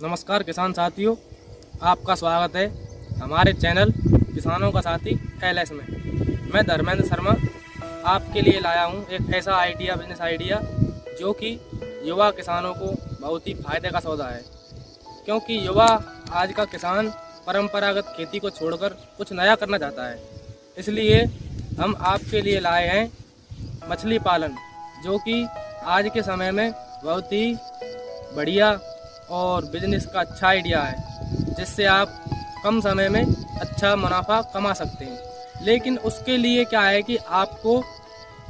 नमस्कार किसान साथियों, आपका स्वागत है हमारे चैनल किसानों का साथी LS में। मैं धर्मेंद्र शर्मा आपके लिए लाया हूं एक ऐसा बिजनेस आइडिया जो कि युवा किसानों को बहुत ही फायदे का सौदा है, क्योंकि युवा आज का किसान परंपरागत खेती को छोड़कर कुछ नया करना चाहता है। इसलिए हम आपके लिए लाए हैं मछली पालन, जो कि आज के समय में बहुत ही बढ़िया और बिजनेस का अच्छा आइडिया है, जिससे आप कम समय में अच्छा मुनाफा कमा सकते हैं। लेकिन उसके लिए क्या है कि आपको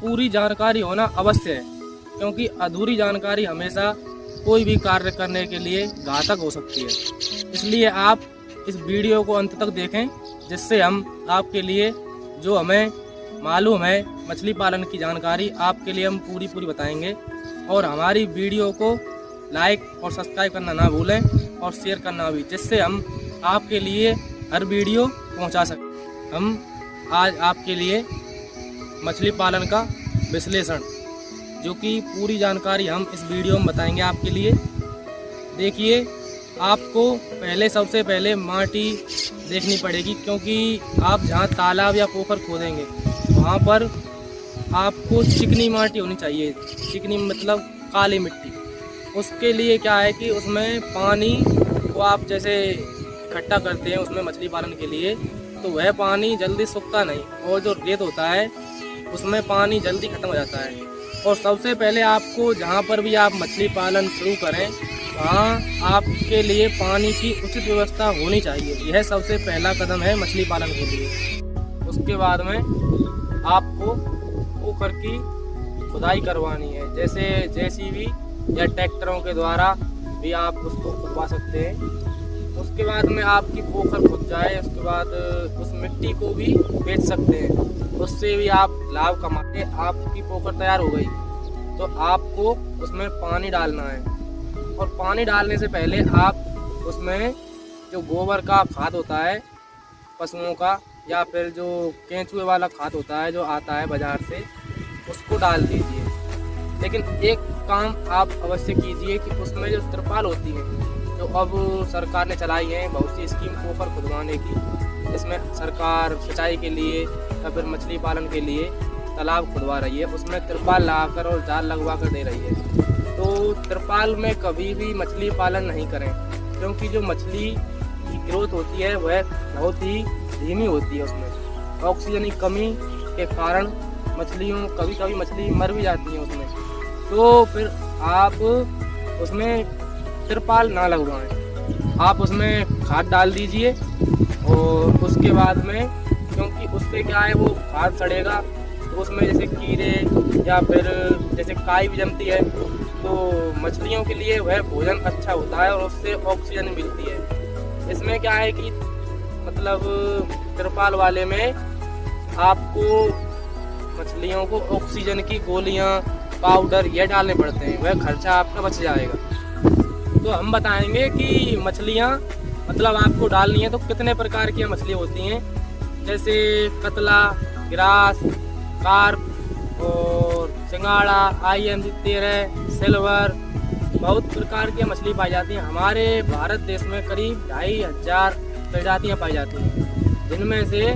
पूरी जानकारी होना अवश्य है, क्योंकि अधूरी जानकारी हमेशा कोई भी कार्य करने के लिए घातक हो सकती है। इसलिए आप इस वीडियो को अंत तक देखें, जिससे हम आपके लिए जो हमें मालूम है मछली पालन की जानकारी आपके लिए हम पूरी बताएंगे। और हमारी वीडियो को लाइक और सब्सक्राइब करना ना भूलें और शेयर करना भी, जिससे हम आपके लिए हर वीडियो पहुंचा सकें। हम आज आपके लिए मछली पालन का विश्लेषण, जो कि पूरी जानकारी हम इस वीडियो में बताएंगे आपके लिए। देखिए, आपको सबसे पहले माटी देखनी पड़ेगी, क्योंकि आप जहां तालाब या पोखर खोदेंगे वहां पर आपको चिकनी माटी होनी चाहिए। चिकनी मतलब काली मिट्टी। उसके लिए क्या है कि उसमें पानी को आप जैसे इकट्ठा करते हैं उसमें मछली पालन के लिए, तो वह पानी जल्दी सूखता नहीं, और जो रेत होता है उसमें पानी जल्दी खत्म हो जाता है। और सबसे पहले आपको जहाँ पर भी आप मछली पालन शुरू करें वहाँ आपके लिए पानी की उचित व्यवस्था होनी चाहिए। यह सबसे पहला कदम है मछली पालन के लिए। उसके बाद में आपको पोखर की खुदाई करवानी है, जैसे JCB या ट्रैक्टरों के द्वारा भी आप उसको खुदवा सकते हैं। उसके बाद में आपकी पोखर खुद जाए, उसके बाद उस मिट्टी को भी बेच सकते हैं, उससे भी आप लाभ कमाते। आपकी पोखर तैयार हो गई तो आपको उसमें पानी डालना है, और पानी डालने से पहले आप उसमें जो गोबर का खाद होता है पशुओं का, या फिर जो केंचुए वाला खाद होता है जो आता है बाजार से, उसको डाल दीजिए। लेकिन एक काम आप अवश्य कीजिए कि उसमें जो तिरपाल होती है, जो अब सरकार ने चलाई है बहुत सी स्कीम पोखर खुदवाने की, इसमें सरकार सिंचाई के लिए या फिर मछली पालन के लिए तालाब खुदवा रही है, उसमें तिरपाल लगाकर और जाल लगवा कर दे रही है। तो तिरपाल में कभी भी मछली पालन नहीं करें, क्योंकि जो मछली की ग्रोथ होती है वह बहुत ही धीमी होती है। उसमें ऑक्सीजन की कमी के कारण मछलियों कभी मछली मर भी जाती है उसमें। तो फिर आप उसमें तिरपाल ना लगवाएं, आप उसमें खाद डाल दीजिए। और उसके बाद में, क्योंकि उससे क्या है वो खाद सड़ेगा तो उसमें जैसे कीड़े या फिर जैसे काई भी जमती है, तो मछलियों के लिए वह भोजन अच्छा होता है और उससे ऑक्सीजन मिलती है। इसमें क्या है कि मतलब तिरपाल वाले में आपको मछलियों को ऑक्सीजन की गोलियां, पाउडर ये डालने पड़ते हैं, वह खर्चा आपका बच जाएगा। तो हम बताएंगे कि मछलियां मतलब आपको डालनी है तो कितने प्रकार की मछलियां होती हैं, जैसे कतला, ग्रास, कार्प और सिंगाड़ा, IMC 13, सिल्वर, बहुत प्रकार की मछली पाई जाती हैं। हमारे भारत देश में करीब 2500 प्रजातियाँ पाई जाती हैं, जिनमें से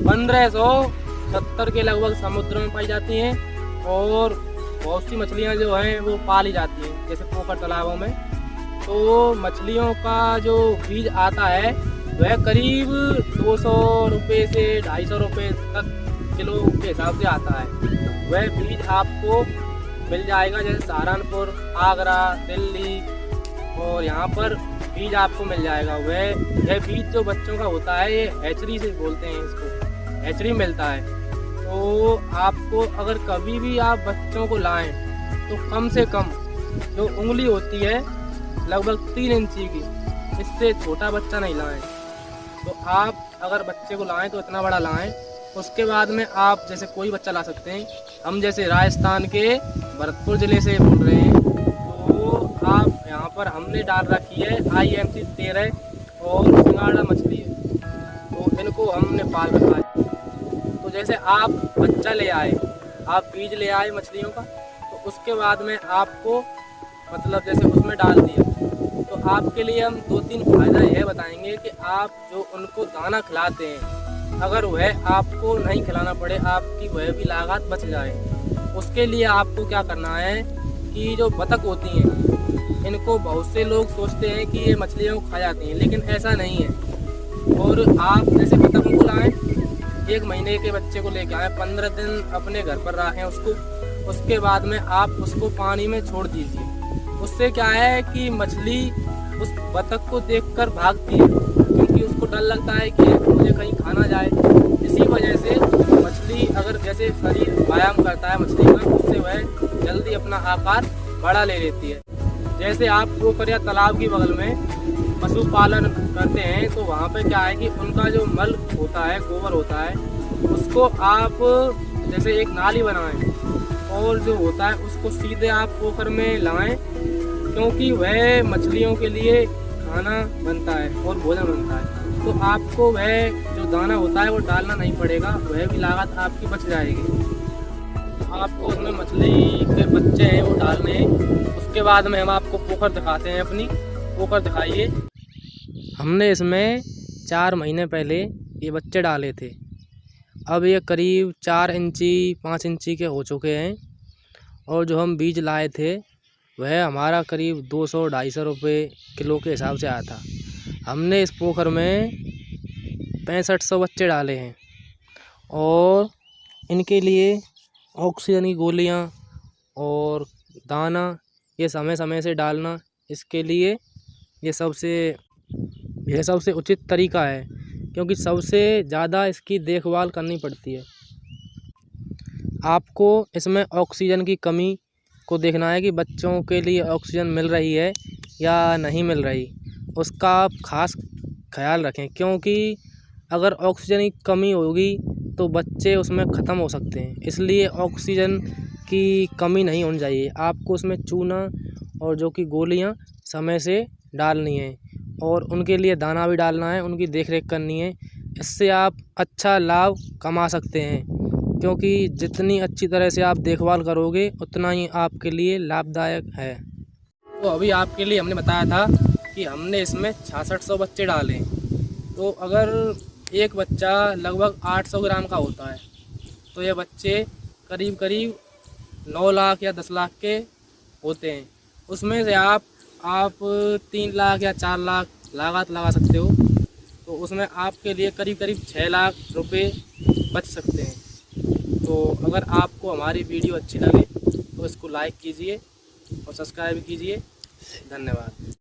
1570 के लगभग समुद्र में पाई जाती हैं, और बहुत सी मछलियाँ जो हैं वो पाली जाती हैं जैसे पोखर तालाबों में। तो मछलियों का जो बीज आता है वह करीब 200 रुपये से 250 रुपये तक किलो के हिसाब से आता है। वह बीज आपको मिल जाएगा जैसे सहारनपुर, आगरा, दिल्ली, और यहाँ पर बीज आपको मिल जाएगा। यह बीज जो बच्चों का होता है, ये हैचरी से बोलते हैं इसको, हैचरी मिलता है। तो आपको अगर कभी भी आप बच्चों को लाएं तो कम से कम जो उंगली होती है लगभग 3 इंची की, इससे छोटा बच्चा नहीं लाएं। तो आप अगर बच्चे को लाएं तो इतना बड़ा लाएं। उसके बाद में आप जैसे कोई बच्चा ला सकते हैं। हम जैसे राजस्थान के भरतपुर ज़िले से बोल रहे हैं, तो आप यहाँ पर हमने डाल रखी है IMC 13 और सिंगाड़ा मछली है, तो इनको हमने पाल रखा है। तो जैसे आप बच्चा ले आए, आप बीज ले आए मछलियों का, तो उसके बाद में आपको मतलब जैसे उसमें डाल दिया, तो आपके लिए हम 2-3 फायदा यह बताएंगे कि आप जो उनको दाना खिलाते हैं, अगर वह आपको नहीं खिलाना पड़े, आपकी वह भी लागत बच जाए, उसके लिए आपको क्या करना है कि जो बतख होती हैं, इनको बहुत से लोग सोचते हैं कि ये मछलियों को खा जाती हैं, लेकिन ऐसा नहीं है। और आप जैसे बतख को लाएँ, 1 महीने के बच्चे को लेकर आए, 15 दिन अपने घर पर रखें उसको, उसके बाद में आप उसको पानी में छोड़ दीजिए। उससे क्या है कि मछली उस बतख को देखकर भागती है, क्योंकि उसको डर लगता है कि मुझे कहीं खाना जाए। इसी वजह से मछली अगर जैसे शरीर व्यायाम करता है मछली का, उससे वह जल्दी अपना आकार बड़ा ले लेती है। जैसे आप पोखर या तालाब के बगल में पशुपालन करते हैं, तो वहाँ पे क्या है कि उनका जो मल होता है, गोबर होता है, उसको आप जैसे एक नाली बनाएं और जो होता है उसको सीधे आप पोखर में लाएं, क्योंकि वह मछलियों के लिए खाना बनता है और भोजन बनता है। तो आपको वह जो दाना होता है वो डालना नहीं पड़ेगा, वह भी लागत आपकी बच जाएगी। आपको उसमें मछली के बच्चे हैं वो डालने हैं। उसके बाद में हम आपको पोखर दिखाते हैं, अपनी पोखर दिखाइए। हमने इसमें 4 महीने पहले ये बच्चे डाले थे। अब ये करीब 4 इंची 5 इंची के हो चुके हैं। और जो हम बीज लाए थे वह हमारा करीब 200-250 रुपये किलो के हिसाब से आया था। हमने इस पोखर में 6500 बच्चे डाले हैं और इनके लिए ऑक्सीजन की गोलियां और दाना ये समय समय से डालना, इसके लिए ये सबसे उचित तरीका है, क्योंकि सबसे ज़्यादा इसकी देखभाल करनी पड़ती है। आपको इसमें ऑक्सीजन की कमी को देखना है कि बच्चों के लिए ऑक्सीजन मिल रही है या नहीं मिल रही, उसका आप खास ख्याल रखें, क्योंकि अगर ऑक्सीजन की कमी होगी तो बच्चे उसमें ख़त्म हो सकते हैं। इसलिए ऑक्सीजन की कमी नहीं होनी चाहिए। आपको उसमें चूना और जो कि गोलियां समय से डालनी है और उनके लिए दाना भी डालना है, उनकी देखरेख करनी है। इससे आप अच्छा लाभ कमा सकते हैं, क्योंकि जितनी अच्छी तरह से आप देखभाल करोगे उतना ही आपके लिए लाभदायक है। तो अभी आपके लिए हमने बताया था कि हमने इसमें 6600 बच्चे डाले। तो अगर एक बच्चा लगभग 800 ग्राम का होता है, तो ये बच्चे करीब करीब 9 लाख या 10 लाख के होते हैं। उसमें से आप 3 लाख या 4 लाख लागत लगा सकते हो, तो उसमें आपके लिए करीब करीब 6 लाख रुपए बच सकते हैं। तो अगर आपको हमारी वीडियो अच्छी लगे तो इसको लाइक कीजिए और सब्सक्राइब कीजिए। धन्यवाद।